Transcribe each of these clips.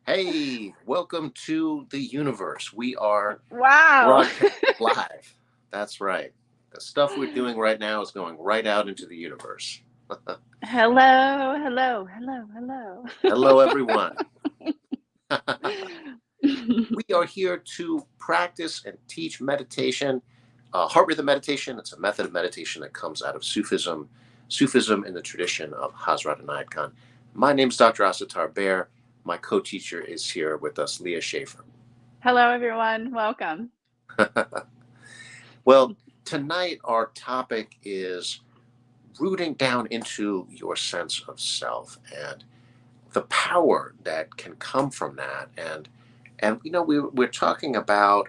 Hey, welcome to the universe. We are Wow. broadcast live. That's right. The stuff we're doing right now is going right out into the universe. Hello, hello, hello, hello. Hello, everyone. We are here to practice and teach meditation, heart rhythm meditation. It's a method of meditation that comes out of Sufism in the tradition of Hazrat Inayat Khan. My name's Dr. Asatar Bear. My co-teacher is here with us, Leah Schaefer. Hello, everyone. Welcome. Well, tonight our topic is rooting down into your sense of self and the power that can come from that. And we're talking about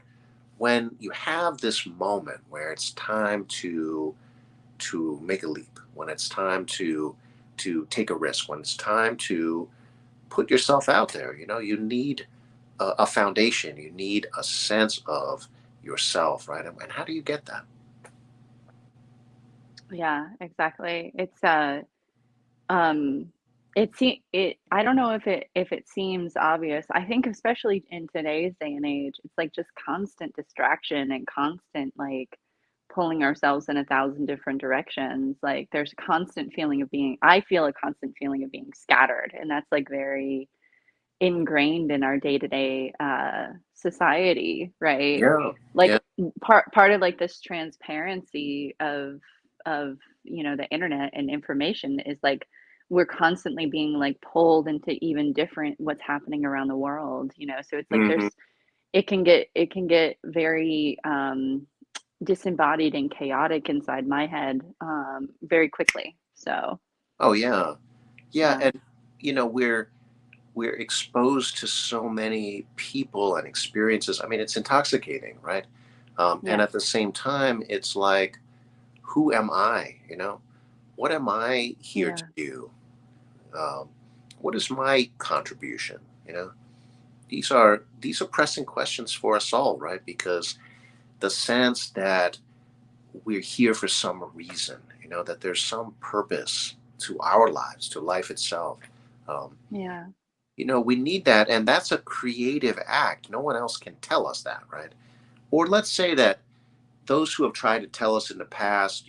when you have this moment where it's time to make a leap, when it's time to take a risk, when it's time to put yourself out there. You need a foundation, you need a sense of yourself, right? And how do you get that? Yeah, exactly. Um it I don't know if it seems obvious. I think especially in today's day and age, it's like just constant distraction and constant like pulling ourselves in a thousand different directions. Like there's a constant feeling of being I feel a constant feeling of being scattered, and that's like very ingrained in our day-to-day society, right? Yeah, yeah. Like part of like this transparency of the internet and information is like we're constantly being like pulled into even different what's happening around the world, so it's like Hmm. there's it can get very disembodied and chaotic inside my head very quickly. So Oh yeah, yeah. yeah, And we're exposed to so many people and experiences. I mean, it's intoxicating, right? And yes, at the same time, it's like, who am I? What am I here to yeah, do? Um, what is my contribution? These are pressing questions for us all, right? Because the sense that we're here for some reason, that there's some purpose to our lives, to life itself. Um, yeah, we need that, and that's a creative act. No one else can tell us that, right? Or let's say that those who have tried to tell us in the past,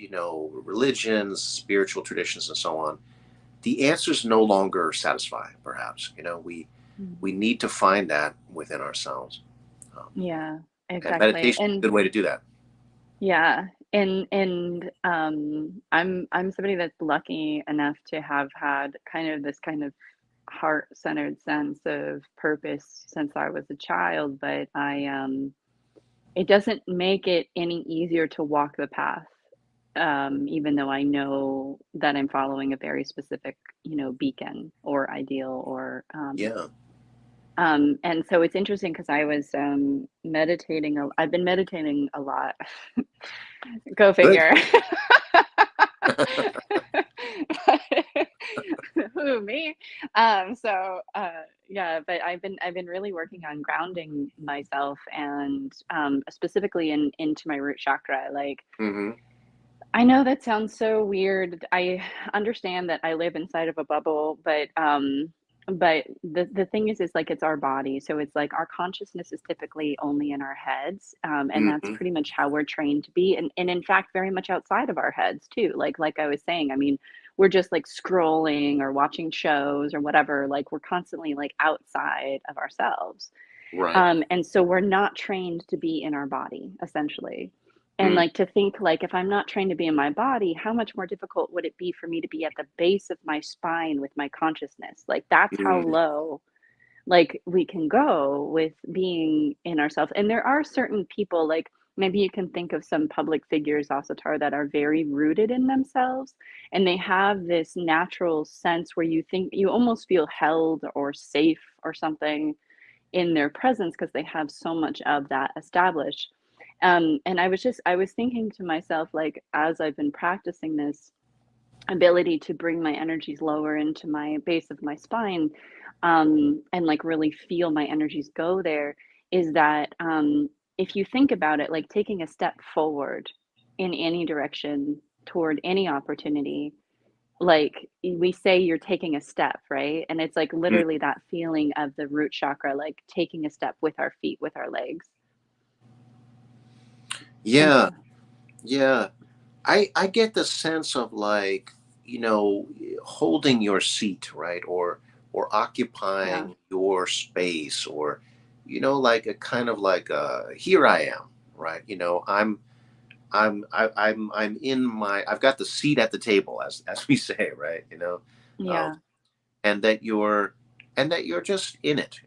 religions, spiritual traditions, and so on, the answers no longer satisfy. Perhaps, we mhm, need to find that within ourselves, um, yeah, and exactly. meditation is a And good way to do that. yeah, and I'm somebody that's lucky enough to have had kind of this kind of heart-centered sense of purpose since I was a child, but it doesn't make it any easier to walk the path, even though I know that I'm following a very specific, beacon or ideal or Yeah. and so it's interesting because I was meditating. I've been meditating a lot. Go Good. figure. Who, me? Yeah, but I've been really working on grounding myself and specifically into my root chakra. Like Hmm. I know that sounds so weird. I understand that I live inside of a bubble, but the thing is like it's our body. So it's like our consciousness is typically only in our heads. And that's Hmm. pretty much how we're trained to be. And in fact, very much outside of our heads too. Like I was saying, I mean, we're just like scrolling or watching shows or whatever. Like we're constantly like outside of ourselves. Right. And so we're not trained to be in our body, essentially. And Mm-hmm. like to think like if I'm not trained to be in my body, how much more difficult would it be for me to be at the base of my spine with my consciousness? Like that's how low like we can go with being in ourselves. And there are certain people like maybe you can think of some public figures, Asatar, that are very rooted in themselves and they have this natural sense where you think you almost feel held or safe or something in their presence because they have so much of that established. And I was thinking to myself, like, as I've been practicing this ability to bring my energies lower into my base of my spine, and like really feel my energies go there, is that if you think about it, like taking a step forward in any direction toward any opportunity, like we say you're taking a step, right? And it's like Mm. literally that feeling of the root chakra, like taking a step with our feet, with our legs. And Yeah, so, yeah. I get the sense of like, holding your seat, right? Or yeah, occupying your space, or like a kind of like here I am, right? I'm in my, I've got the seat at the table, as we say, right? Um, yeah, and that you're just in it,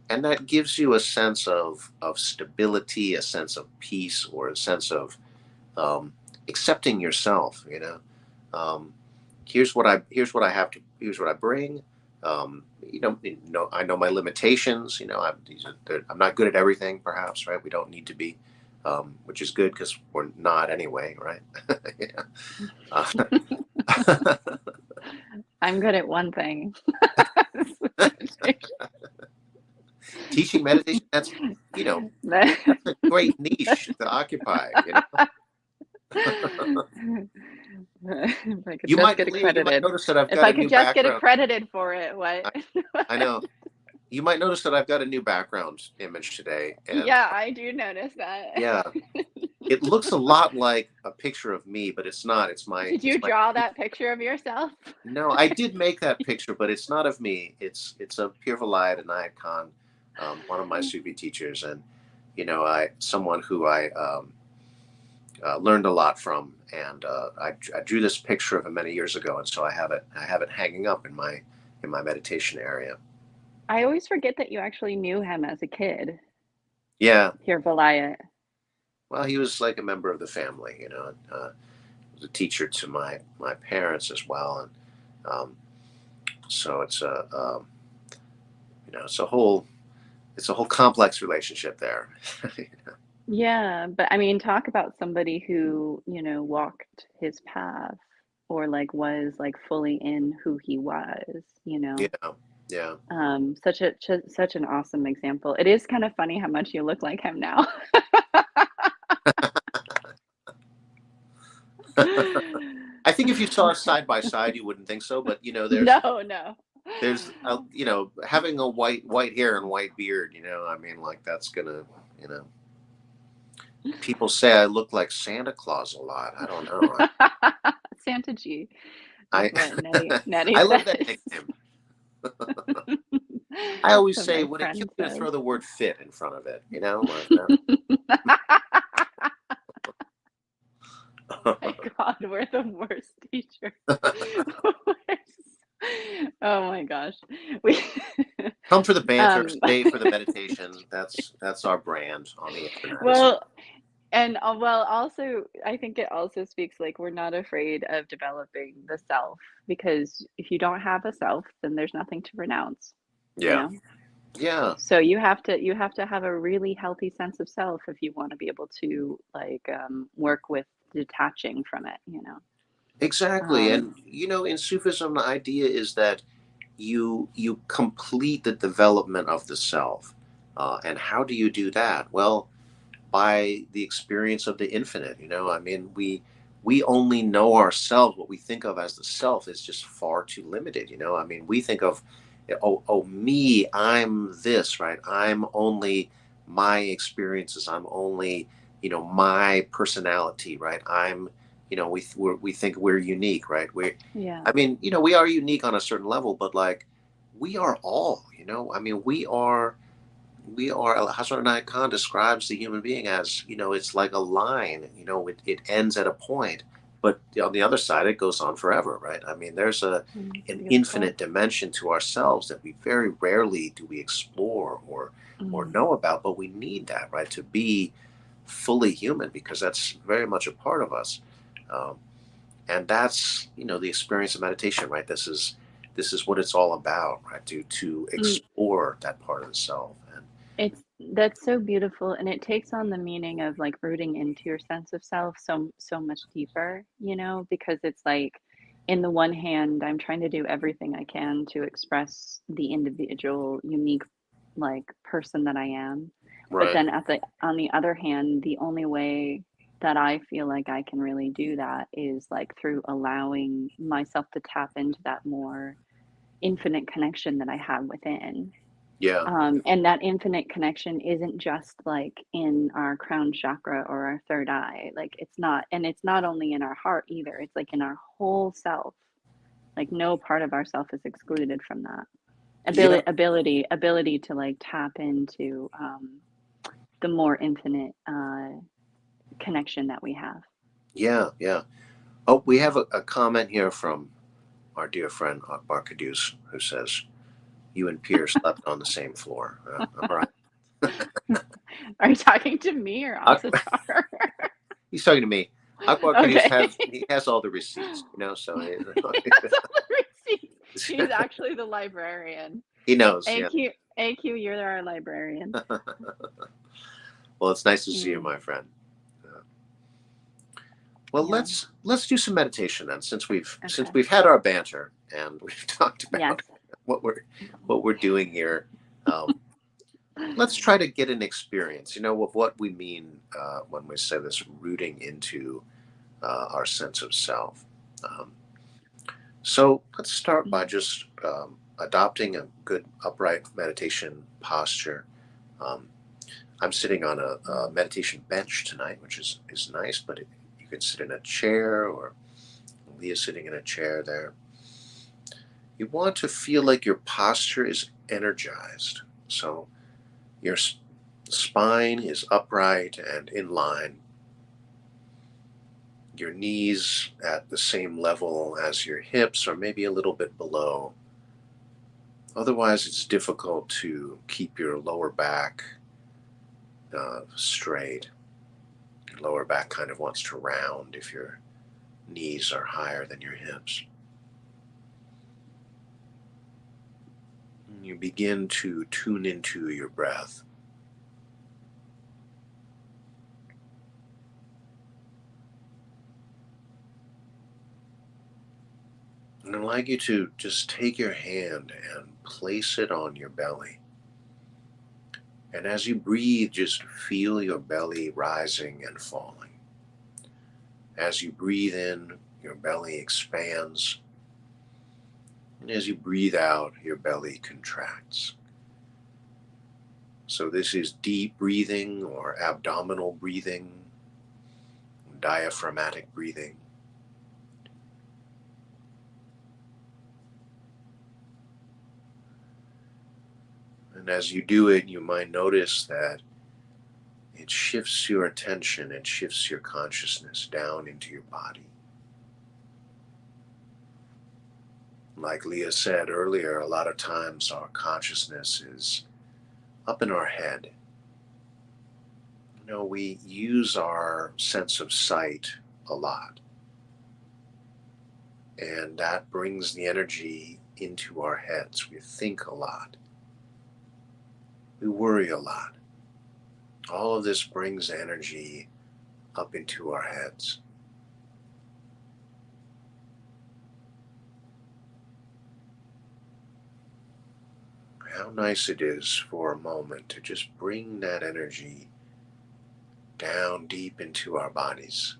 and that gives you a sense of stability, a sense of peace, or a sense of um, accepting yourself. Um, here's what I bring. I know my limitations. I'm not good at everything, perhaps, right? We don't need to be, which is good because we're not anyway, right? Yeah. Uh, I'm good at one thing. teaching meditation, that's a great niche to occupy. If I could You just might get believe, you might accredited. notice that I've If got I a could new just get background. accredited for it, what? I, I know. You might notice that I've got a new background image today, and Yeah, I do notice that. yeah, it looks a lot like a picture of me, but it's not. It's my Did it's you my draw that picture of yourself? No, I did make that picture, but it's not of me. It's of Pirvalaya Nayak Khan, one of my Sufi teachers, and I someone who I learned a lot from, and I drew this picture of him many years ago, and so I have it hanging up in my meditation area. I always forget that you actually knew him as a kid, Yeah, Pure Vilayat. well, he was like a member of the family, was a teacher to my parents as well, and so it's a whole complex relationship there. Yeah, but I mean, talk about somebody who, walked his path or like was like fully in who he was, you Yeah, know. yeah. Such an awesome example. It is kind of funny how much you look like him now. I think if you saw us side by side, you wouldn't think so. But No, no. having a white hair and white beard. I mean, like that's gonna, you know. People say I look like Santa Claus a lot. I don't know. Santa G is I what Nettie I love says. that nickname. I always What say, my would it kill friend you to says. throw the word "fit" in front of it? My God, we're the worst teachers. Oh my gosh. We Come for the banter, um stay for the meditation. That's our brand on the internet, isn't it? well, and well, also I think it also speaks like we're not afraid of developing the self because if you don't have a self, then there's nothing to renounce, you Yeah, know? yeah, So you have to have a really healthy sense of self if you want to be able to like work with detaching from it, you know. exactly. Um And in Sufism, the idea is that you complete the development of the self. And how do you do that? Well, by the experience of the infinite. I mean, we only know ourselves. What we think of as the self is just far too limited. I mean, we think of, oh, me, I'm this, right? I'm only my experiences. I'm only my personality, right? We think we're unique, right? yeah. I mean, we are unique on a certain level, but like we are all. I mean, we are Hazrat Inayat Khan describes the human being as, it's like a line. It ends at a point, but on the other side it goes on forever, right? I mean, there's an Beautiful. infinite dimension to ourselves that we very rarely do we explore or Mm, know about, but we need that, right, to be fully human, because that's very much a part of us. um, and that's the experience of meditation, right? This is what it's all about, right? To mm. explore that part of the self. And It's that's so beautiful, and it takes on the meaning of like rooting into your sense of self so much deeper, because it's like in the one hand, I'm trying to do everything I can to express the individual, unique like person that I am. But right. then on the other hand, the only way. that I feel like I can really do that is like through allowing myself to tap into that more infinite connection that I have within. Yeah. And that infinite connection isn't just like in our crown chakra or our third eye. Like it's not only in our heart either. It's like in our whole self. Like no part of ourself is excluded from that. Yeah. Ability to like tap into the more infinite connection that we have. Yeah. Yeah. Oh, we have a comment here from our dear friend Akbar Kadus, who says, "You and Pierre slept on the same floor." All right. Are you talking to me or Ak- Asatar? He's talking to me. Akbar Kadus Okay. has he has all the receipts, so That's all the receipts. He's actually the librarian. he knows. Yeah. AQ, you're our librarian. Well, it's nice to see you, Mm, my friend. Uh, well, yeah. let's do some meditation then, since Okay. we've had our banter and we've talked Yes. about what we're what we're doing here. Um, let's try to get an experience, of what we mean when we say this rooting into our sense of self. Um, so let's start by Mm, just adopting a good upright meditation posture. Um, I'm sitting on a mm, meditation bench tonight, which is nice, but you can sit in a chair, or Leah's sitting in a chair there. You want to feel like your posture is energized. So your spine is upright and in line, your knees at the same level as your hips, or maybe a little bit below. Otherwise, it's difficult to keep your lower back straight. Your lower back kind of wants to round if your knees are higher than your hips. And you begin to tune into your breath. And I'd like you to just take your hand and place it on your belly. And as you breathe, just feel your belly rising and falling. As you breathe in, your belly expands. And as you breathe out, your belly contracts. So this is deep breathing or abdominal breathing, diaphragmatic breathing. And as you do it, you might notice that it shifts your attention and shifts your consciousness down into your body. Like Leah said earlier, a lot of times our consciousness is up in our head. We use our sense of sight a lot, and that brings the energy into our heads. We think a lot, we worry a lot. All of this brings energy up into our heads. How nice it is for a moment to just bring that energy down deep into our bodies.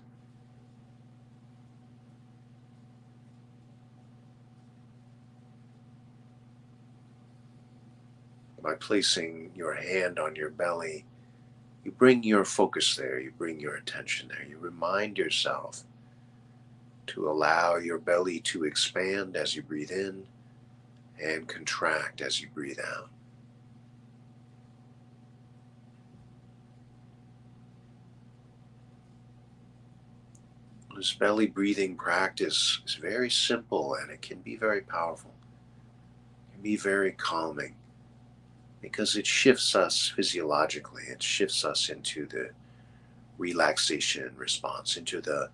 By placing your hand on your belly, you bring your focus there, you bring your attention there. You remind yourself to allow your belly to expand as you breathe in and contract as you breathe out. This belly breathing practice is very simple, and it can be very powerful. It can be very calming because it shifts us physiologically. It shifts us into the relaxation response, into the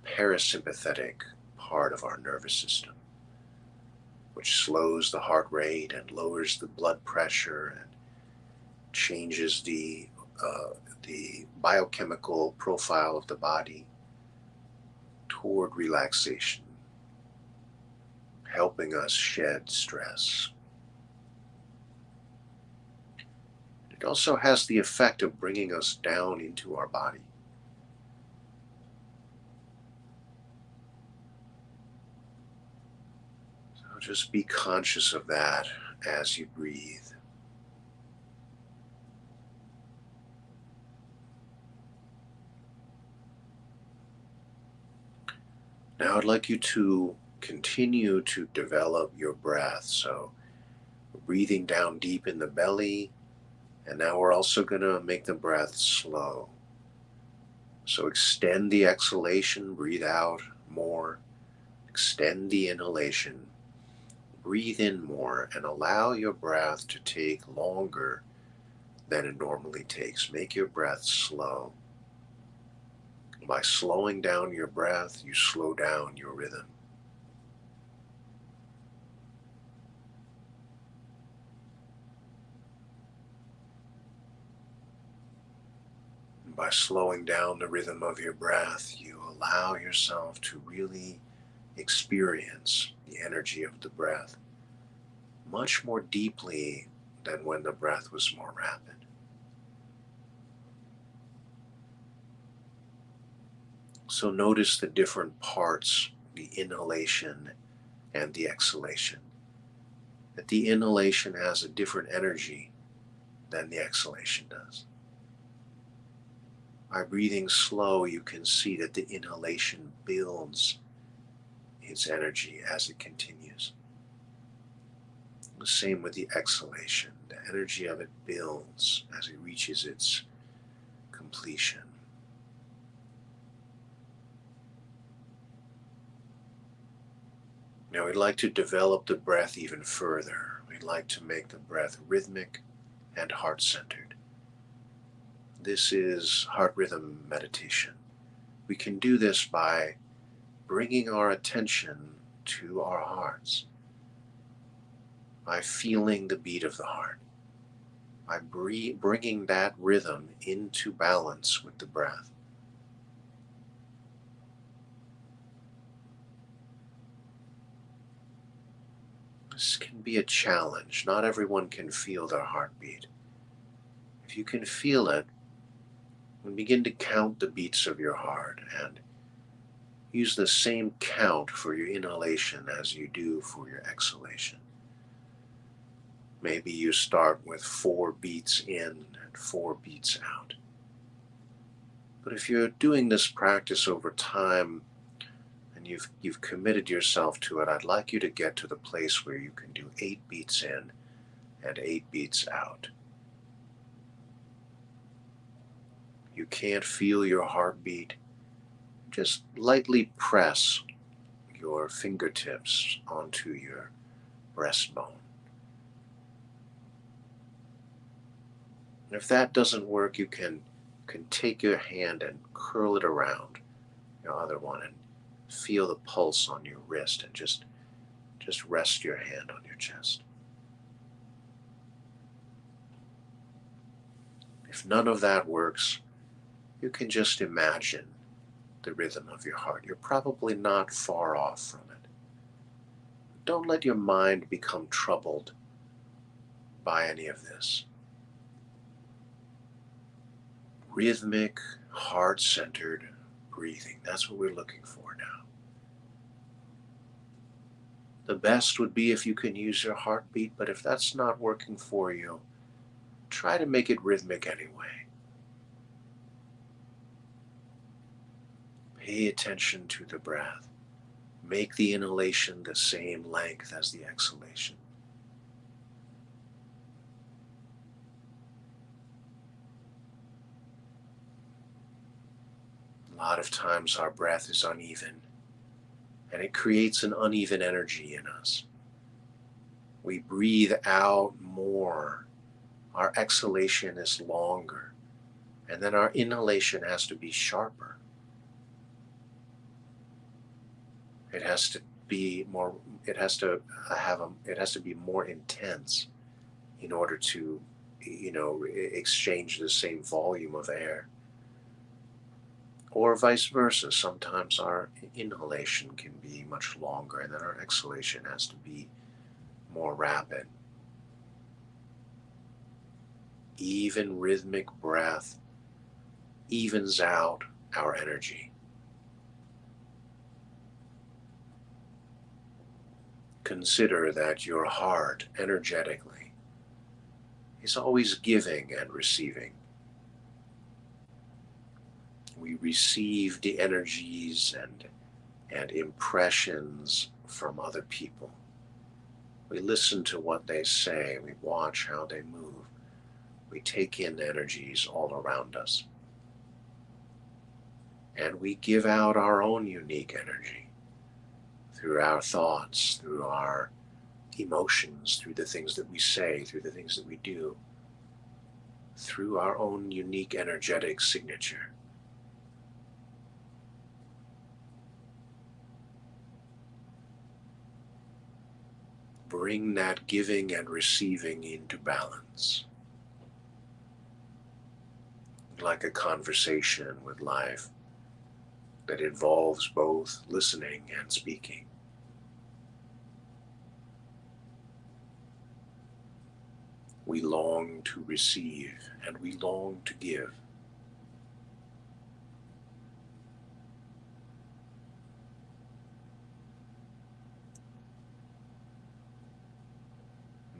parasympathetic part of our nervous system, which slows the heart rate and lowers the blood pressure and changes the biochemical profile of the body toward relaxation, helping us shed stress. It also has the effect of bringing us down into our body. Just be conscious of that as you breathe. Now I'd like you to continue to develop your breath. So breathing down deep in the belly, and now we're also going to make the breath slow. So extend the exhalation, breathe out more, extend the inhalation, breathe in more, and allow your breath to take longer than it normally takes. Make your breath slow. By slowing down your breath, you slow down your rhythm. By slowing down the rhythm of your breath, you allow yourself to really experience the energy of the breath much more deeply than when the breath was more rapid. So notice the different parts, the inhalation and the exhalation. That the inhalation has a different energy than the exhalation does. By breathing slow, you can see that the inhalation builds its energy as it continues. The same with the exhalation. The energy of it builds as it reaches its completion. Now we'd like to develop the breath even further. We'd like to make the breath rhythmic and heart-centered. This is heart rhythm meditation. We can do this by bringing our attention to our hearts, by feeling the beat of the heart, by bringing that rhythm into balance with the breath. This can be a challenge. Not everyone can feel their heartbeat. If you can feel it, then begin to count the beats of your heart and use the same count for your inhalation as you do for your exhalation. Maybe you start with 4 beats in and 4 beats out. But if you're doing this practice over time and you've committed yourself to it, I'd like you to get to the place where you can do 8 beats in and 8 beats out. You can't feel your heartbeat, just lightly press your fingertips onto your breastbone. And if that doesn't work, you can take your hand and curl it around your other one and feel the pulse on your wrist and just rest your hand on your chest. If none of that works, you can just imagine the rhythm of your heart. You're probably not far off from it. Don't let your mind become troubled by any of this. Rhythmic, heart-centered breathing. That's what we're looking for now. The best would be if you can use your heartbeat, but if that's not working for you, try to make it rhythmic anyway. Pay attention to the breath. Make the inhalation the same length as the exhalation. A lot of times our breath is uneven, and it creates an uneven energy in us. We breathe out more. Our exhalation is longer, and then our inhalation has to be sharper. It has to be more, it has to it has to be more intense in order to, exchange the same volume of air. Or vice versa. Sometimes our inhalation can be much longer and then our exhalation has to be more rapid. Even rhythmic breath evens out our energy. consider that your heart energetically is always giving and receiving. We receive the energies and impressions from other people. We listen to what they say, we watch how they move, we take in energies all around us, and we give out our own unique energy through our thoughts, through our emotions, through the things that we say, through the things that we do, through our own unique energetic signature. Bring that giving and receiving into balance, like a conversation with life that involves both listening and speaking. We long to receive and we long to give.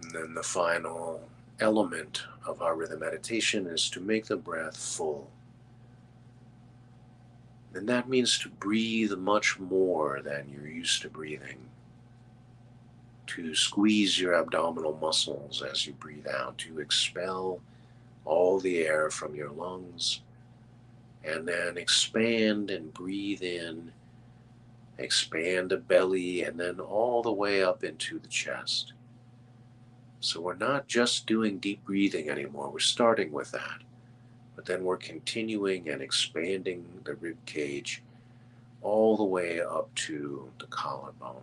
And then the final element of our rhythm meditation is to make the breath full. And that means to breathe much more than you're used to breathing. To squeeze your abdominal muscles as you breathe out, to expel all the air from your lungs, and then expand and breathe in, expand the belly, and then all the way up into the chest. So we're not just doing deep breathing anymore, we're starting with that, but then we're continuing and expanding the rib cage all the way up to the collarbone.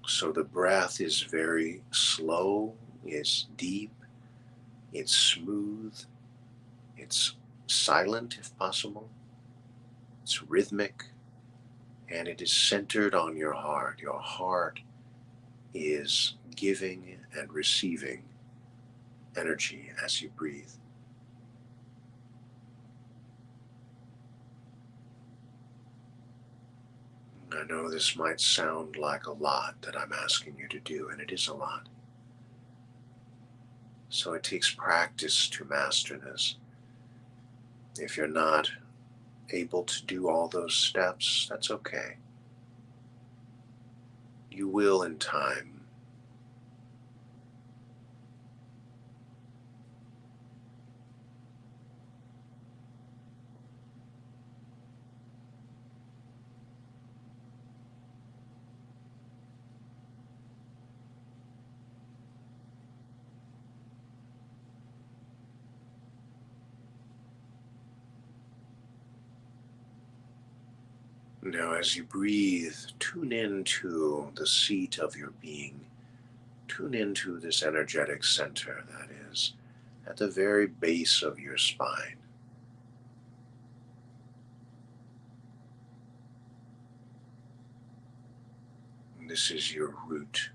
So the breath is very slow, it's deep, it's smooth, it's silent if possible, it's rhythmic, and it is centered on your heart. Your heart is giving and receiving energy as you breathe. I know this might sound like a lot that I'm asking you to do, and it is a lot. So it takes practice to master this. If you're not able to do all those steps, that's okay. You will in time. Now, as you breathe, tune into the seat of your being. Tune into this energetic center that is at the very base of your spine. And this is your root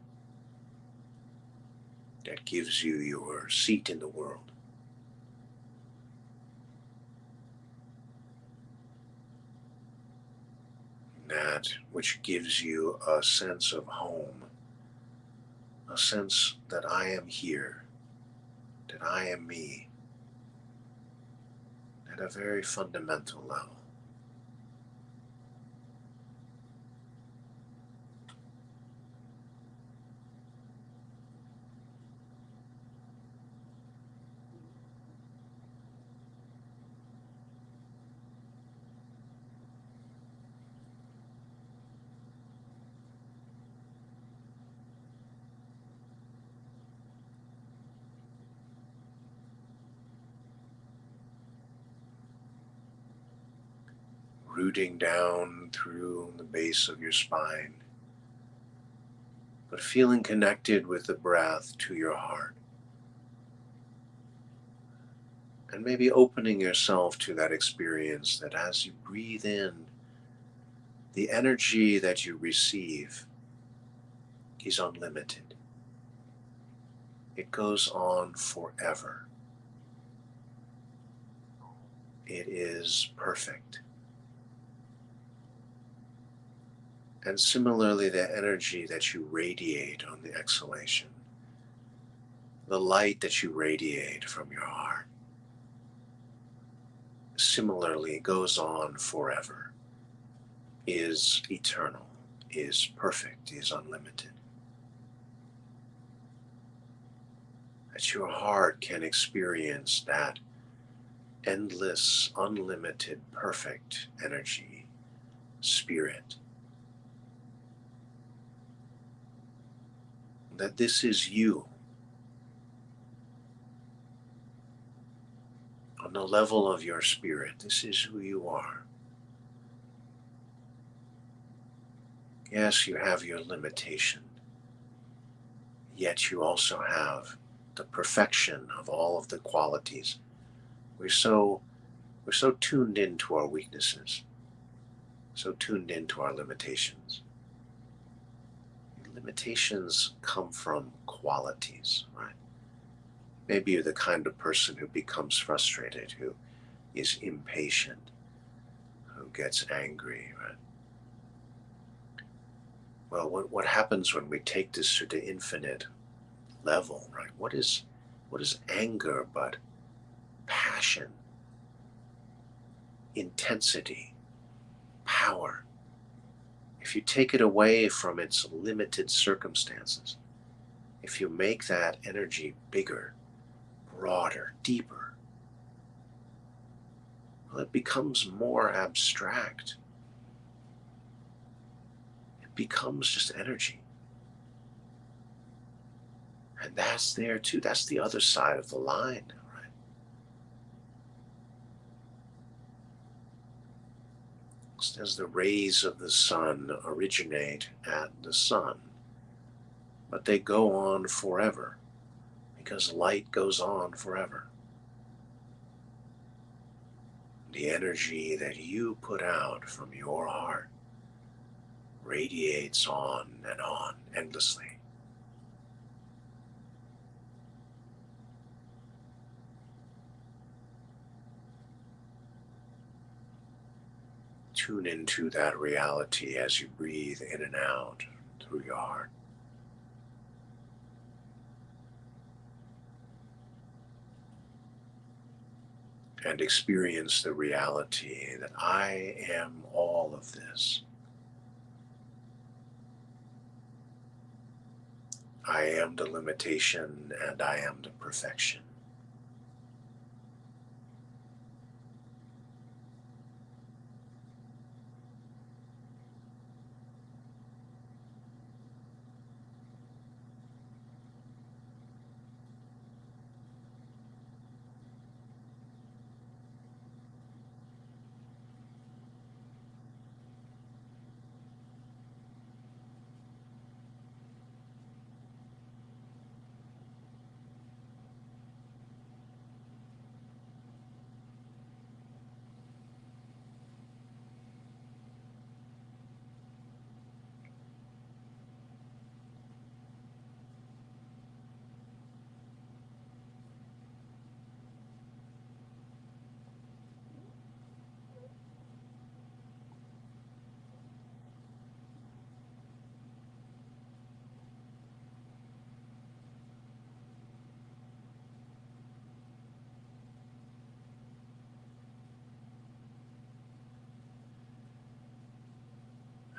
that gives you your seat in the world. That which gives you a sense of home, a sense that I am here, that I am me, at a very fundamental level. Rooting down through the base of your spine, but feeling connected with the breath to your heart. And maybe opening yourself to that experience that as you breathe in, the energy that you receive is unlimited. It goes on forever. It is perfect. And similarly, the energy that you radiate on the exhalation, the light that you radiate from your heart, similarly goes on forever, is eternal, is perfect, is unlimited. That your heart can experience that endless, unlimited, perfect energy, spirit. That this is you on the level of your spirit. This is who you are. Yes, you have your limitation, yet you also have the perfection of all of the qualities. We're so we're so tuned into our weaknesses, so tuned into our limitations. Limitations come from qualities, right? Maybe you're the kind of person who becomes frustrated, who is impatient, who gets angry, right? Well, what happens when we take this to the infinite level, right? What is anger but passion, intensity, power? If you take it away from its limited circumstances, if you make that energy bigger, broader, deeper, well, it becomes more abstract. It becomes just energy. And that's there too. That's the other side of the line, right? As the rays of the sun originate at the sun, but they go on forever because light goes on forever. The energy that you put out from your heart radiates on endlessly. Tune into that reality as you breathe in and out through your heart. And experience the reality that I am all of this. I am the limitation and I am the perfection.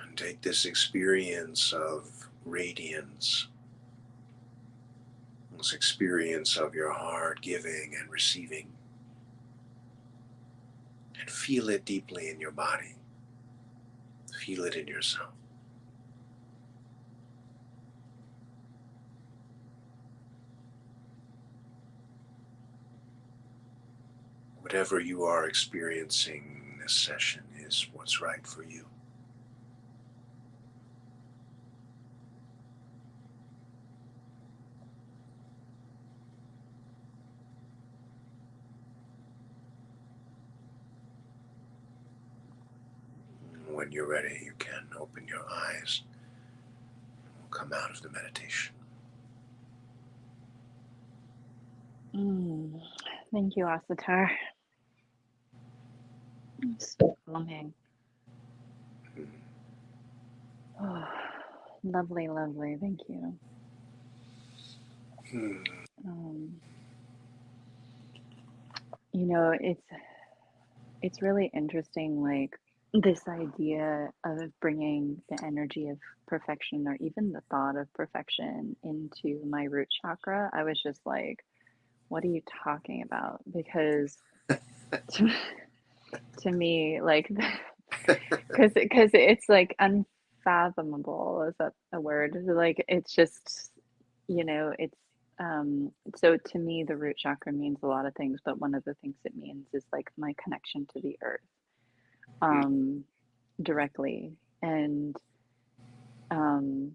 And take this experience of radiance, this experience of your heart giving and receiving, and feel it deeply in your body. Feel it in yourself. Whatever you are experiencing in this session is what's right for you. When you're ready, you can open your eyes. We'll come out of the meditation. Mm. Thank you, Asatar. It's so calming. Hmm. Oh, lovely, lovely. Thank you. Hmm. Um, you know, it's really interesting, like this idea of bringing the energy of perfection or even the thought of perfection into my root chakra. I was just like, what are you talking about? Because to, to me, like, because it's like unfathomable. Is that a word? Like, it's just, it's so to me, the root chakra means a lot of things, but one of the things it means is like my connection to the earth, um, directly. And um,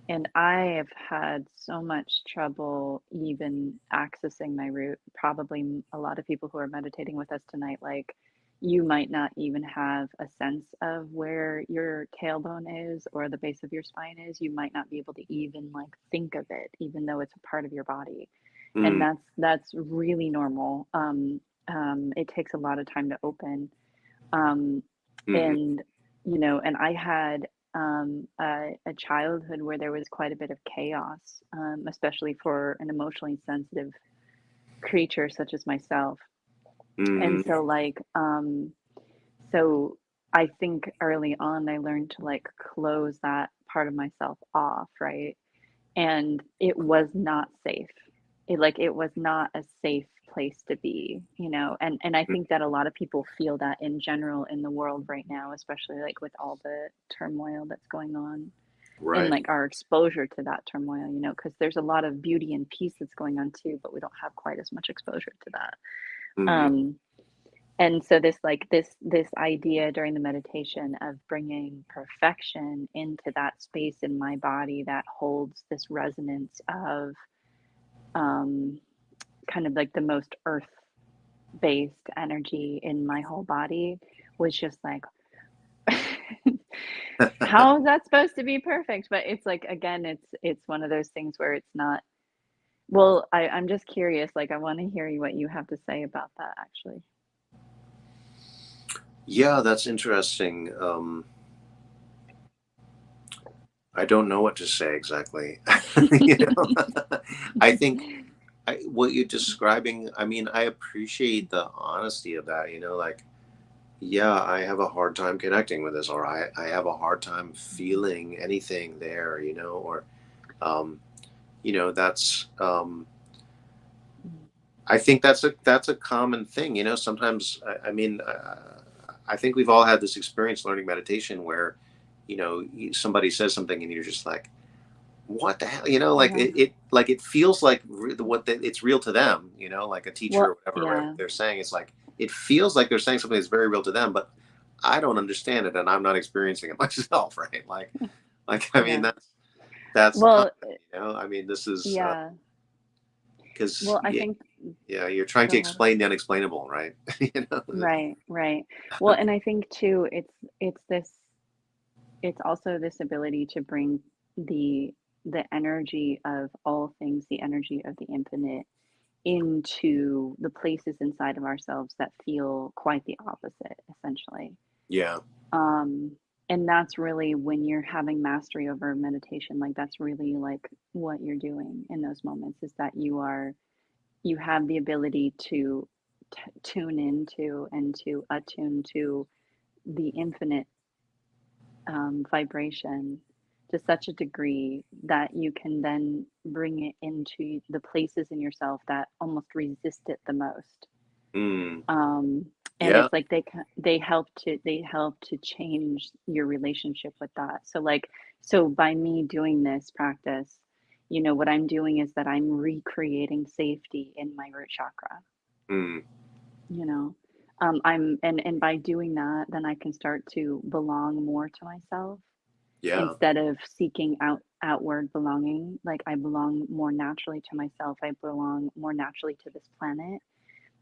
and I have had so much trouble even accessing my root. Probably a lot of people who are meditating with us tonight, like you might not even have a sense of where your tailbone is or the base of your spine is. You might not be able to even like think of it, even though it's a part of your body. And Hmm. that's really normal. It takes a lot of time to open. Um, Hmm. and and I had a childhood where there was quite a bit of chaos, especially for an emotionally sensitive creature such as myself. And Hmm. so so I think early on I learned to like close that part of myself off, right? And it was not safe. It was not a safe place to be, and I think that a lot of people feel that in general in the world right now, especially like with all the turmoil that's going on and Right. like our exposure to that turmoil, because there's a lot of beauty and peace that's going on too, but we don't have quite as much exposure to that. Hmm. Um, and so this idea during the meditation of bringing perfection into that space in my body that holds this resonance of um, kind of like the most earth based energy in my whole body was just like how is that supposed to be perfect? But it's like again, it's one of those things where it's not. Well, I'm just curious, like I want to hear what you have to say about that actually. Yeah, that's interesting. I don't know what to say exactly. you know, I think what you're describing. I mean, I appreciate the honesty of that. Like, yeah, I have a hard time connecting with this, or I have a hard time feeling anything there. Or um, that's. I think that's a common thing. Sometimes I mean, I think we've all had this experience learning meditation where, somebody says something and you're just like, what the hell? Like Yeah. it feels like it's real to them. Like a teacher Well, or whatever, right? yeah. What they're saying, it's like it feels like they're saying something that's very real to them, but I don't understand it, and I'm not experiencing it myself, right? Like I mean Yeah. that's the Well, concept. I mean this is yeah. because Well, I think yeah, you're trying to go ahead. explain the unexplainable, right? Right, right. Well, and I think too, it's this it's also this ability to bring the the energy of all things, the energy of the infinite into the places inside of ourselves that feel quite the opposite, essentially. Yeah. Um, and that's really when you're having mastery over meditation, like that's really like what you're doing in those moments is that you have the ability to tune into and to attune to the infinite vibration to such a degree that you can then bring it into the places in yourself that almost resist it the most. Mm. Um, and Yeah. it's like they help to change your relationship with that. So like so by me doing this practice, what I'm doing is that I'm recreating safety in my root chakra. Mm. You know, I'm and by doing that, then I can start to belong more to myself Yeah. instead of seeking outward belonging. Like I belong more naturally to myself. I belong more naturally to this planet.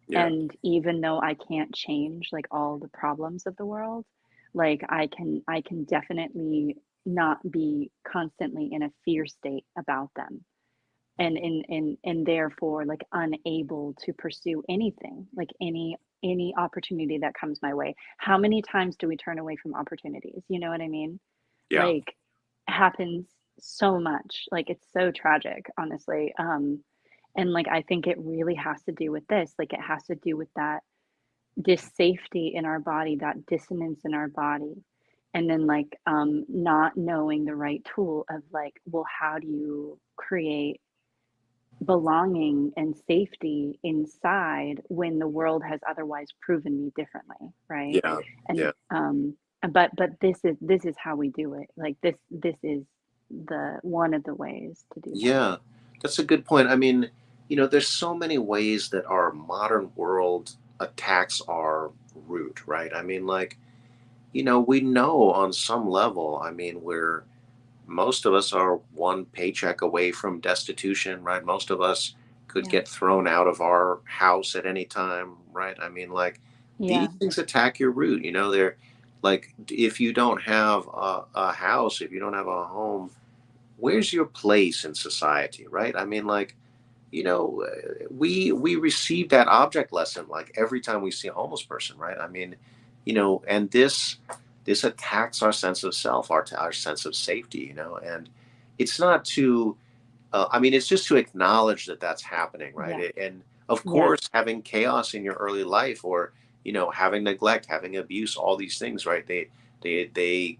Yeah. And even though I can't change like all the problems of the world, like I can definitely not be constantly in a fear state about them and therefore like unable to pursue anything, like any opportunity that comes my way. How many times do we turn away from opportunities? You know what I mean? Yeah. like happens so much. Like it's so tragic, honestly. And like I think it really has to do with this. Like it has to do with that safety in our body, that dissonance in our body. And then like not knowing the right tool of like, well, how do you create belonging and safety inside when the world has otherwise proven me differently, right? Yeah. And Yeah. but this is how we do it. Like this is the one of the ways to do that. Yeah. That's a good point. I mean, there's so many ways that our modern world attacks our root, right? I mean, like, we know on some level, I mean, most of us are one paycheck away from destitution, right? Most of us could Yeah. get thrown out of our house at any time, right? I mean, like, these Yeah. things attack your root. They're like, if you don't have a house, if you don't have a home, where's your place in society, right? I mean, like, we receive that object lesson like every time we see a homeless person, right? I mean, and this attacks our sense of self, our sense of safety, and it's not to, I mean, it's just to acknowledge that that's happening, right? Yeah. And of Yeah. course, having chaos in your early life, or having neglect, having abuse, all these things, right? They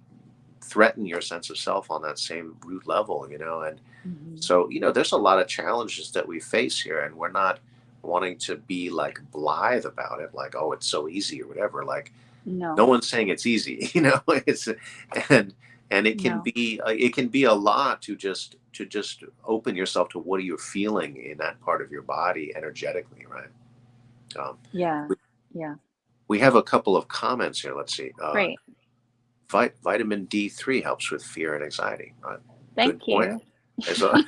threaten your sense of self on that same root level, and Hmm. so, there's a lot of challenges that we face here, and we're not wanting to be like blithe about it, like, oh, it's so easy or whatever. Like, no No. one's saying it's easy, it's, and No. it can be a lot to just open yourself to what are you feeling in that part of your body energetically, right? Um, Yeah. we, Yeah. we have a couple of comments here. Let's see. Great. Vitamin D3 helps with fear and anxiety. Good Thank point. you. As a,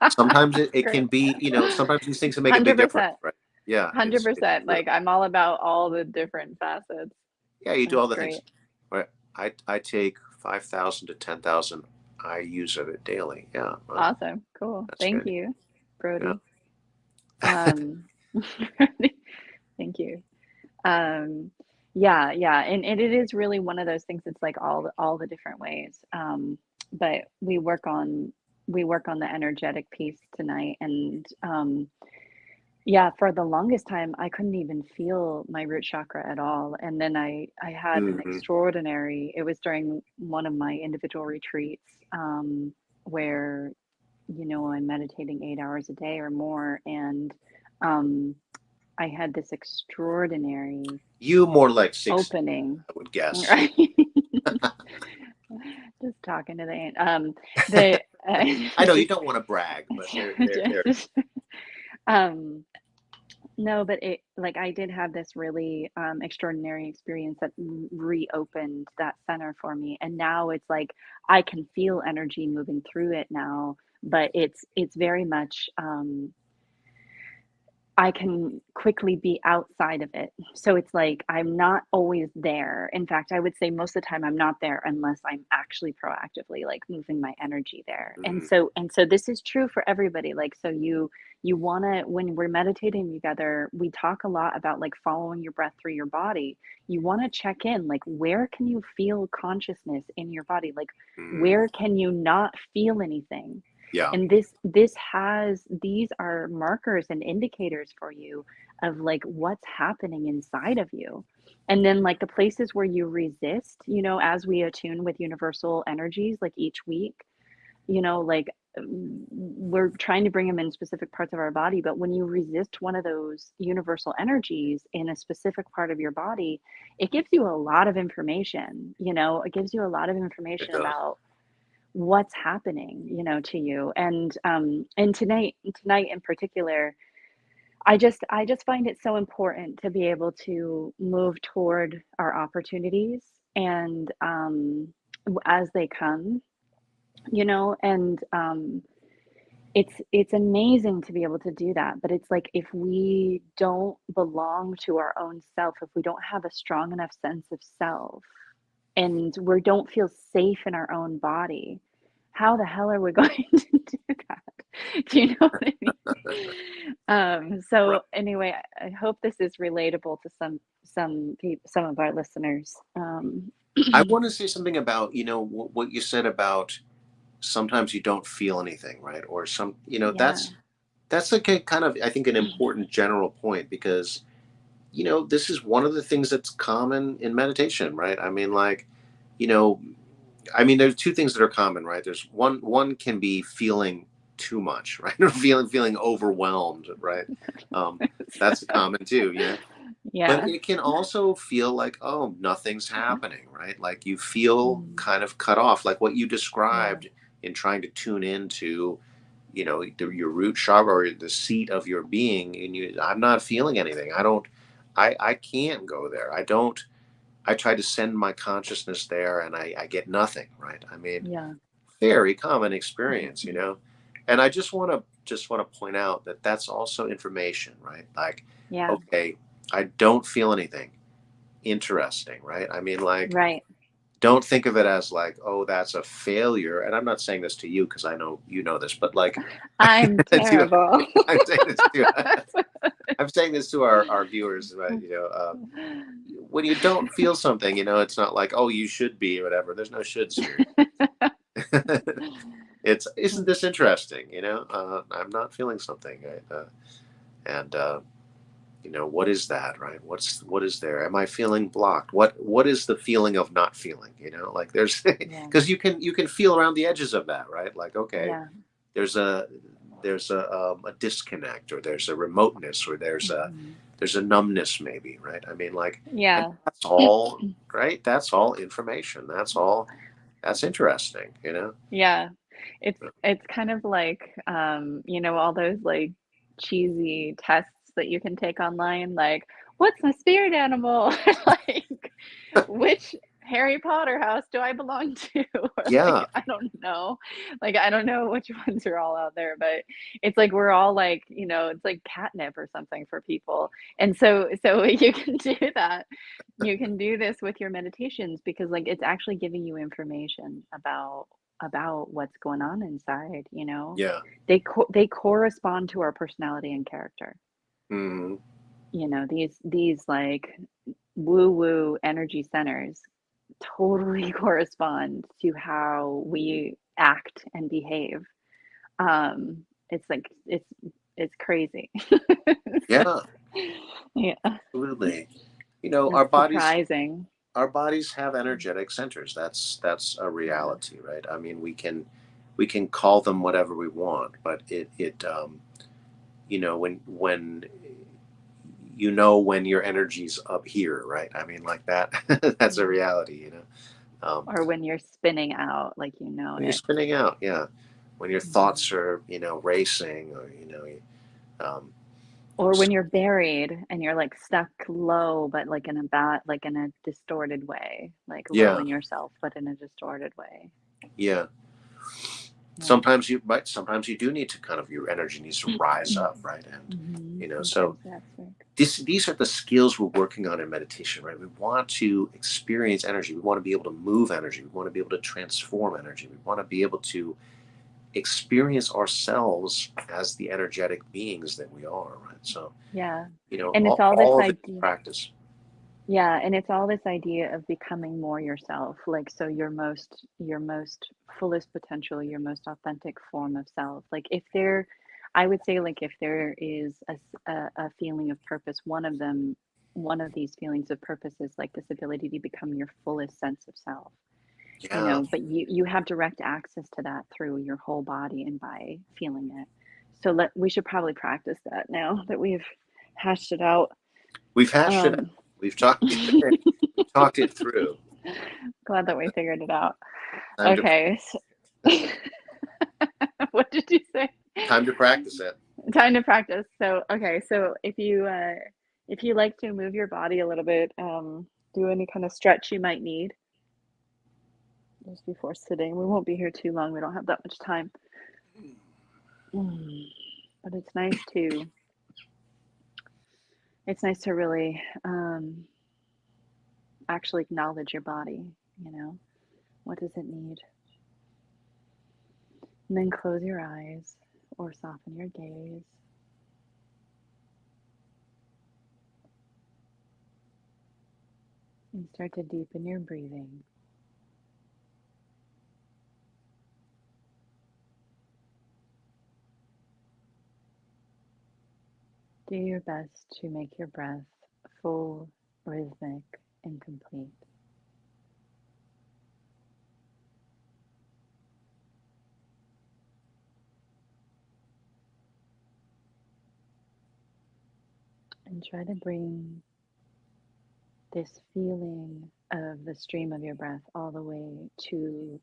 sometimes it Great. can be, sometimes these things can make a big difference, 100%. right? Yeah, it's 100%. true. Like I'm all about all the different facets. Yeah, you do all That's the things. great. Right. I take 5,000 to 10,000 IUs of it daily. Yeah, well, Awesome. Cool. that's Thank good. you, Yeah. Brody. Um, thank you. Um, yeah, yeah. And it is really one of those things. It's like all the different ways. But we work on the energetic piece tonight. And yeah, for the longest time, I couldn't even feel my root chakra at all. And then I had an Hmm. extraordinary, it was during one of my individual retreats, where, I'm meditating 8 hours a day or more. And um, I had this extraordinary You more like 6, opening, I would guess. right? Just talking to the ant. The I know you don't want to brag, but there. um, no, but it like I did have this really extraordinary experience that reopened that center for me, and now it's like I can feel energy moving through it now, but it's very much I can quickly be outside of it. So it's like I'm not always there. In fact, I would say most of the time I'm not there unless I'm actually proactively like moving my energy there. And Mm, so this is true for everybody. Like so you want to when we're meditating together, we talk a lot about like following your breath through your body. You want to check in like where can you feel consciousness in your body? Like mm, where can you not feel anything? yeah. And these are markers and indicators for you of like what's happening inside of you. And then like the places where you resist, as we attune with universal energies like each week, like we're trying to bring them in specific parts of our body, but when you resist one of those universal energies in a specific part of your body, it gives you a lot of information. It gives you a lot of It information does. about what's happening, to you. And tonight in particular, I just find it so important to be able to move toward our opportunities and as they come, and it's amazing to be able to do that. But it's like if we don't belong to our own self, if we don't have a strong enough sense of self, and we don't feel safe in our own body, how the hell are we going to do that? Do you know what I mean? Right. So anyway, I hope this is relatable to some of our listeners. I want to say something about, what you said about sometimes you don't feel anything, right? Or Yeah. that's like a kind of, I think, an important general point, because, this is one of the things that's common in meditation, right? I mean, like, you know, there's two things that are common, right? There's one can be feeling too much, right? Or feeling overwhelmed, right? Um, that's So, common too, but yeah. it can also feel like, oh, nothing's happening, right? Like you feel Mm, kind of cut off, like what you yeah. described in trying to tune into, your root chakra or the seat of your being. And I'm not feeling anything. I can't go there. I try to send my consciousness there, and I get nothing, right? Yeah. Very common experience, Mhm. and I just want to point out that that's also information, right? Like, Yeah. okay, I don't feel anything. Interesting, right? Like, Right. don't think of it as like, oh, that's a failure. And I'm not saying this to you because I know you know this, but like, I'm to, terrible. I'm saying this to I'm saying this to our viewers, right? When you don't feel something, it's not like, oh, you should be, or whatever. There's no shoulds here. It's, isn't this interesting? I'm not feeling something, right? And what is that, right? What is there? Am I feeling blocked? What is the feeling of not feeling? Like, there's Yeah. because you can feel around the edges of that, right? Like, okay, Yeah. there's a disconnect, or there's a remoteness, or Mhm. there's a numbness, maybe, right? Like, and Yeah. that's all, right? That's all information. That's interesting, Yeah. It's kind of like, all those, like, cheesy tests that you can take online, like, "What's my spirit animal?" Like, "Which Harry Potter house do I belong to?" Or, like, Yeah, I don't know. Like, I don't know which ones are all out there, but it's like we're all like, it's like catnip or something for people. And so you can do that. You can do this with your meditations because, like, it's actually giving you information about what's going on inside. yeah. They correspond to our personality and character. Hmm. These like woo-woo energy centers totally correspond to how we act and behave. It's like it's crazy. So, Yeah, yeah, absolutely. it's surprising. Our bodies have energetic centers. That's a Yeah. reality, right? We can call them whatever we want, but when when your energy's up here, right? Like that. That's a Yeah. reality, Or when you're spinning out, like when you're it. spinning out, yeah. When your thoughts Mhm. are, racing, or um, Or when you're buried and you're, like, stuck low, but, like, like, in a distorted way, like, low yeah, in yourself, but in a distorted way. yeah. Yeah. Sometimes you do need to kind of, your energy needs to rise up, right? And so Sometimes that's right. these are the skills we're working on in meditation, right? We want to experience energy. We want to be able to move energy. We want to be able to transform energy. We want to be able to experience ourselves as the energetic beings that we are, right? So, Yeah. And it's all this all of it is idea. practice. Yeah, and it's all this idea of becoming more yourself, like, so your most fullest potential, your most authentic form of self. Like, if there I would say, like, if there is a feeling of purpose, one of these feelings of purpose is, like, this ability to become your fullest sense of self, Yeah, but you have direct access to that through your whole body and by feeling it. So we should probably practice that now that we've hashed it out. we've hashed it out. Um We've talked. We've talked it through. Glad that we figured it out. Time to Okay. What did you say? time to practice it. Time to practice. So, okay. So if you like to move your body a little bit, do any kind of stretch you might need just before sitting. We won't be here too long. We don't have that much time. Mm. But it's nice to really actually acknowledge your body, you know. What does it need? And then close your eyes or soften your gaze. And start to deepen your breathing. Do your best to make your breath full, rhythmic, and complete. And try to bring this feeling of the stream of your breath all the way to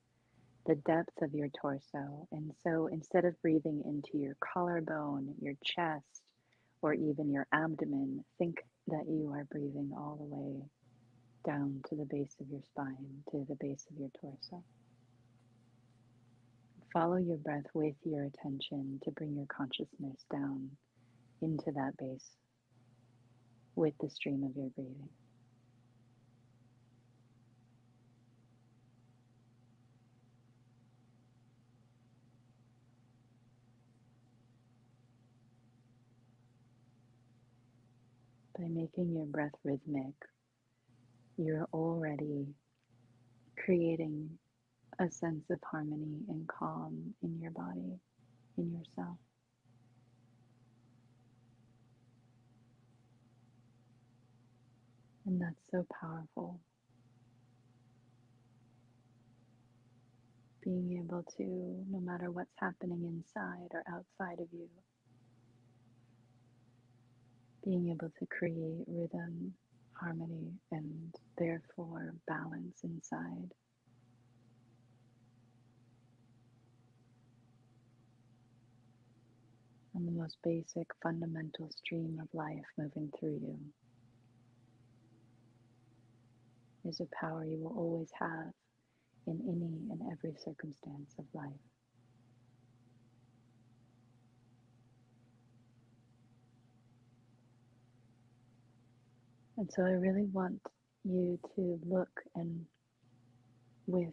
the depth of your torso. And so instead of breathing into your collarbone, your chest, or even your abdomen, think that you are breathing all the way down to the base of your spine, to the base of your torso. Follow your breath with your attention to bring your consciousness down into that base with the stream of your breathing. By making your breath rhythmic, you're already creating a sense of harmony and calm in your body, in yourself. And that's so powerful. Being able to, no matter what's happening inside or outside of you, being able to create rhythm, harmony, and therefore balance inside. And the most basic fundamental stream of life moving through you is a power you will always have in any and every circumstance of life. And so I really want you to look and with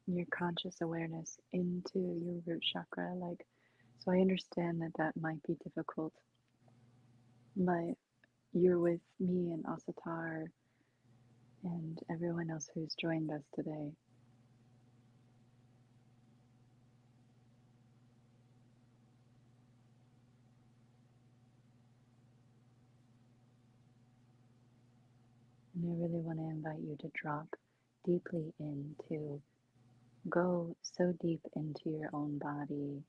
your conscious awareness into your root chakra. Like, so I understand that that might be difficult, but you're with me and Asatar and everyone else who's joined us today. And I really want to invite you to drop deeply into, go so deep into your own body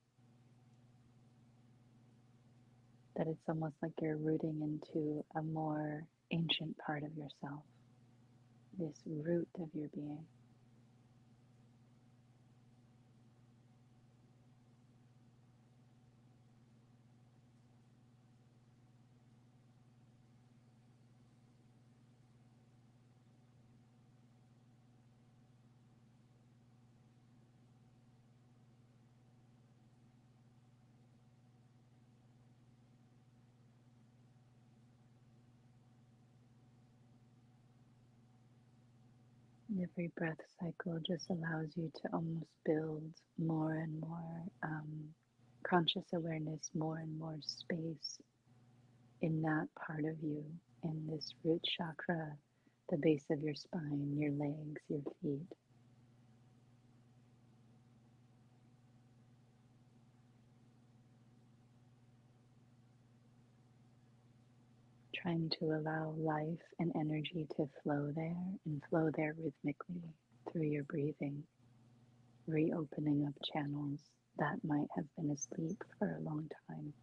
that it's almost like you're rooting into a more ancient part of yourself, this root of your being. Every breath cycle just allows you to almost build more and more conscious awareness, more and more space in that part of you, in this root chakra, the base of your spine, your legs, your feet. Trying to allow life and energy to flow there and flow there rhythmically through your breathing, reopening up channels that might have been asleep for a long time.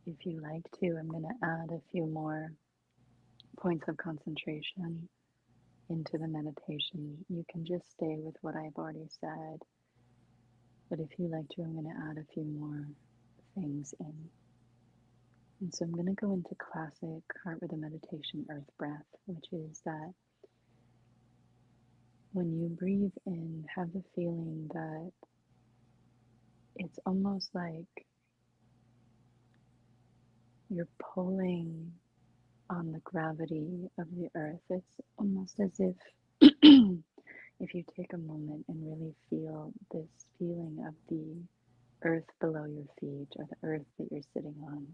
If you like to, I'm going to add a few more points of concentration into the meditation. You can just stay with what I've already said, but if you like to, I'm going to add a few more things in. And so I'm going to go into classic heart rhythm meditation earth breath, which is that when you breathe in, have the feeling that it's almost like you're pulling on the gravity of the earth. It's almost as if if you take a moment and really feel this feeling of the earth below your feet or the earth that you're sitting on,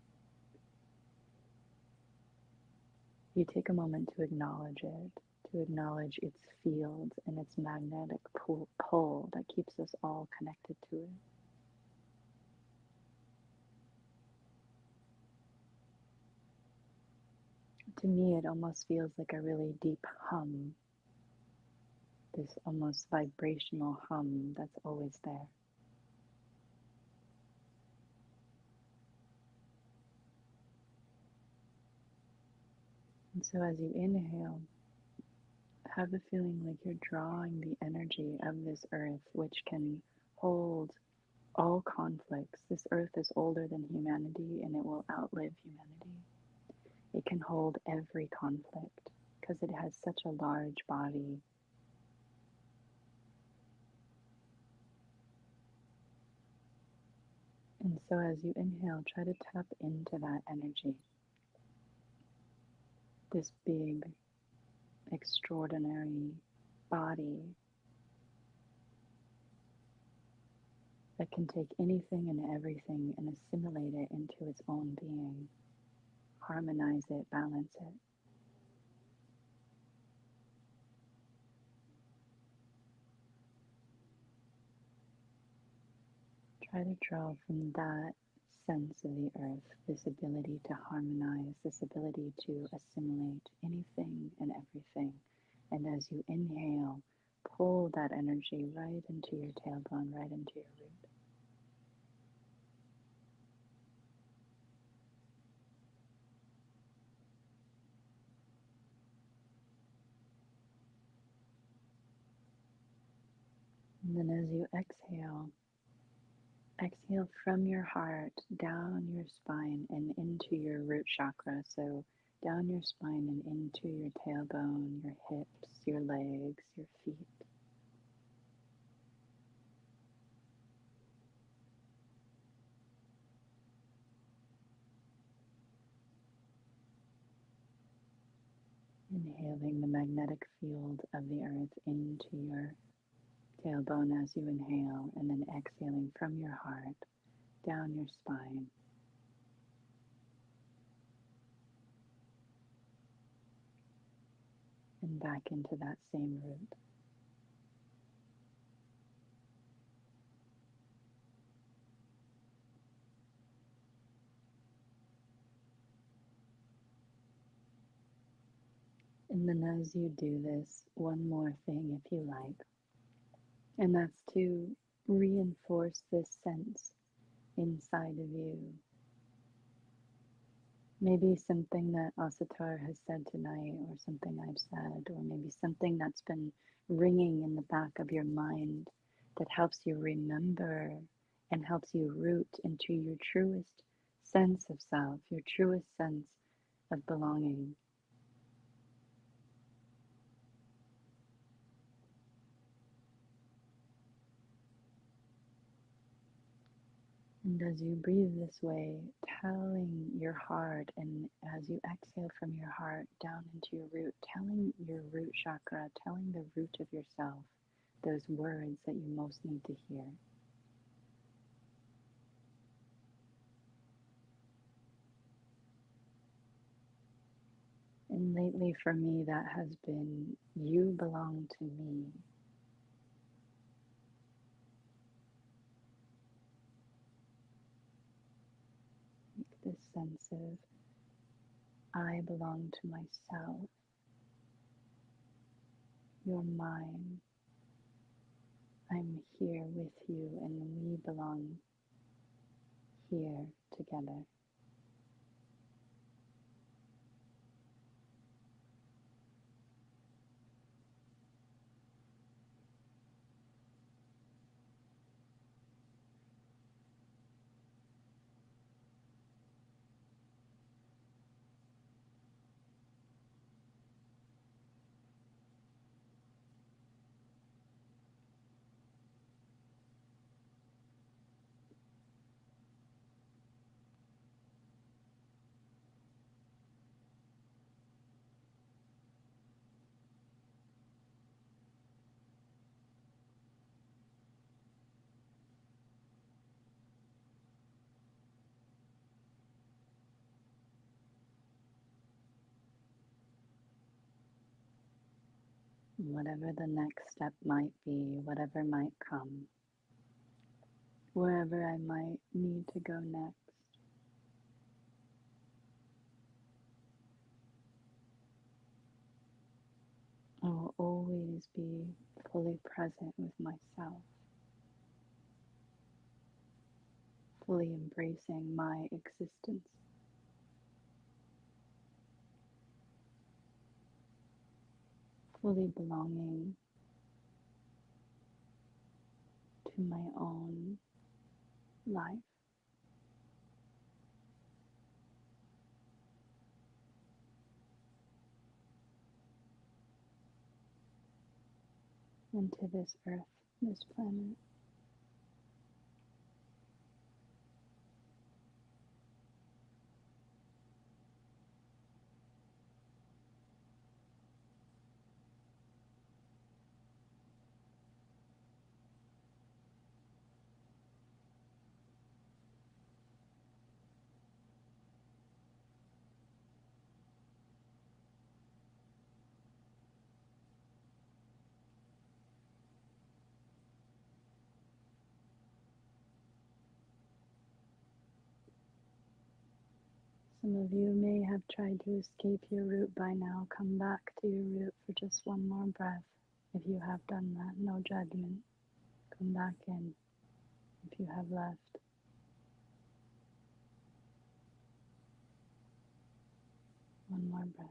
you take a moment to acknowledge it, to acknowledge its field and its magnetic pull that keeps us all connected to it. To me, it almost feels like a really deep hum, this almost vibrational hum that's always there. And so as you inhale, have the feeling like you're drawing the energy of this earth, which can hold all conflicts. This earth is older than humanity and it will outlive humanity. It can hold every conflict because it has such a large body. And so as you inhale, try to tap into that energy, this big, extraordinary body that can take anything and everything and assimilate it into its own being, harmonize it, balance it. Try to draw from that sense of the earth, this ability to harmonize, this ability to assimilate anything and everything. And as you inhale, pull that energy right into your tailbone, right into your root. And then as you exhale, exhale from your heart down your spine and into your root chakra. So down your spine and into your tailbone, your hips, your legs, your feet. Inhaling the magnetic field of the earth into your tailbone as you inhale, and then exhaling from your heart down your spine and back into that same root. And then as you do this, one more thing if you like, and that's to reinforce this sense inside of you. Maybe something that Asatar has said tonight, or something I've said, or maybe something that's been ringing in the back of your mind that helps you remember and helps you root into your truest sense of self, your truest sense of belonging. And as you breathe this way, telling your heart, and as you exhale from your heart down into your root, telling your root chakra, telling the root of yourself those words that you most need to hear. And lately for me, that has been, you belong to me. This sense of, I belong to myself. You're mine. I'm here with you, and we belong here together. Whatever the next step might be, whatever might come, wherever I might need to go next, I will always be fully present with myself, fully embracing my existence, fully belonging to my own life, and to this earth, this planet. Some of you may have tried to escape your root by now. Come back to your root for just one more breath. If you have done that, no judgment. Come back in if you have left. One more breath.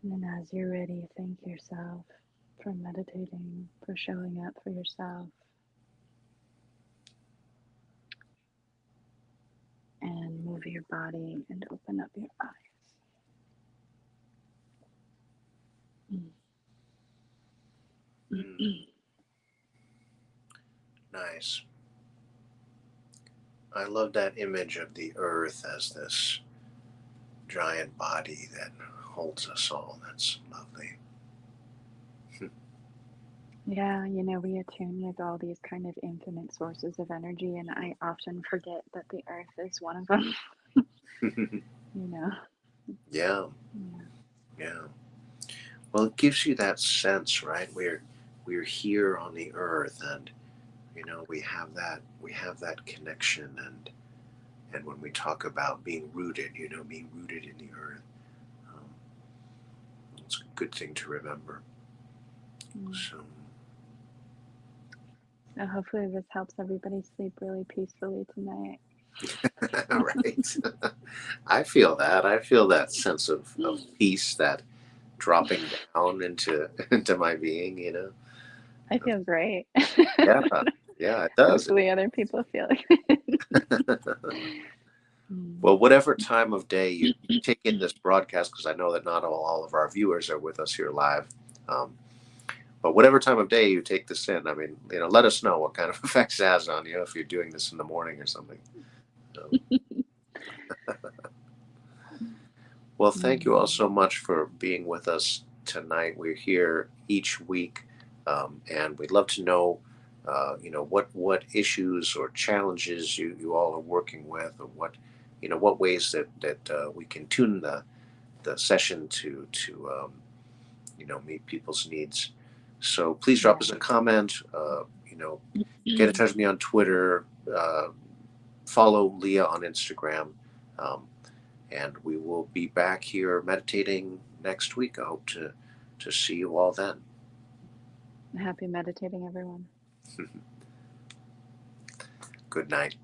And then as you're ready, thank yourself for meditating, for showing up for yourself, and move your body and open up your eyes. Nice. I love that image of the earth as this giant body that holds us all. That's lovely. Yeah, we attune with all these kind of infinite sources of energy, and I often forget that the earth is one of them. you know. Yeah, Yeah. yeah. Well, it gives you that sense, right? We're here on the earth, and we have that connection, and when we talk about being rooted, being rooted in the earth, um, it's a good thing to remember. So, So hopefully this helps everybody sleep really peacefully tonight. right. I feel that. I feel that sense of peace, that dropping down into into my being. I feel great. Yeah, yeah, it does. Hopefully other people feel it. Well, whatever time of day you take in this broadcast, because I know that not all of our viewers are with us here live. Um, but whatever time of day you take this in, I mean, let us know what kind of effects it has on you if you're doing this in the morning or something. Um, well, thank you all so much for being with us tonight. We're here each week, and we'd love to know, what issues or challenges you all are working with, or what ways that we can tune the session to meet people's needs. So please drop us a comment. Get in touch with me on Twitter. Follow Leah on Instagram. Um, and we will be back here meditating next week. I hope to see you all then. Happy meditating, everyone. Good night.